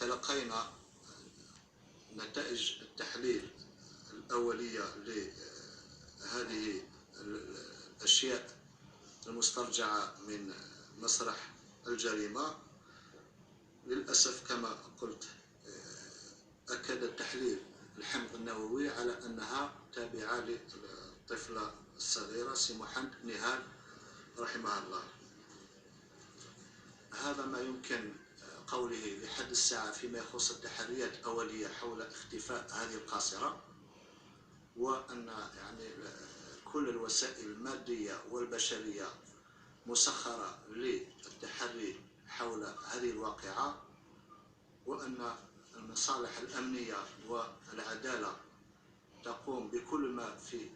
تلقينا نتائج التحليل الأولية لهذه الأشياء المسترجعة من مسرح الجريمة. للأسف كما قلت أكد التحليل الحمض النووي على أنها تابعة للطفلة الصغيرة سمحة نهال رحمها الله. هذا ما يمكن قوله لحد الساعة فيما يخص التحريات الأولية حول اختفاء هذه القاصرة، وأن يعني كل الوسائل المادية والبشرية مسخرة للتحري حول هذه الواقعة، وأن المصالح الأمنية والعدالة تقوم بكل ما في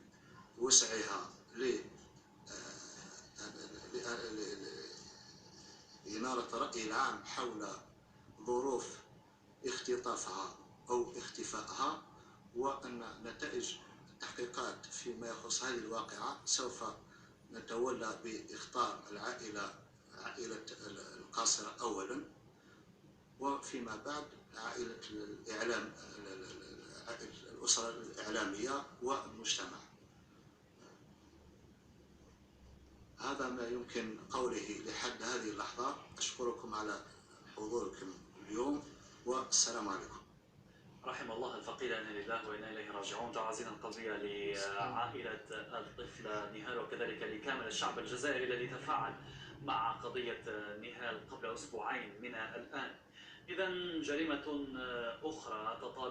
وسعها لإنارة الرأي العام حول ظروف اختطافها أو اختفائها، وأن نتائج التحقيقات فيما يخص هذه الواقعة سوف نتولى بإخطار عائلة القاصرة أولا، وفيما بعد عائلة الإعلام، الأسرة الإعلامية والمجتمع. هذا ما يمكن قوله لحد هذه اللحظة. أشكركم على حضوركم اليوم، والسلام عليكم. رحم الله الفقيد، إنا لله وإنا إليه راجعون. تعازينا القلبية لعائلة الطفلة نهال، وكذلك لكامل الشعب الجزائري الذي تفاعل مع قضية نهال قبل أسبوعين من الآن. إذن جريمة أخرى تطال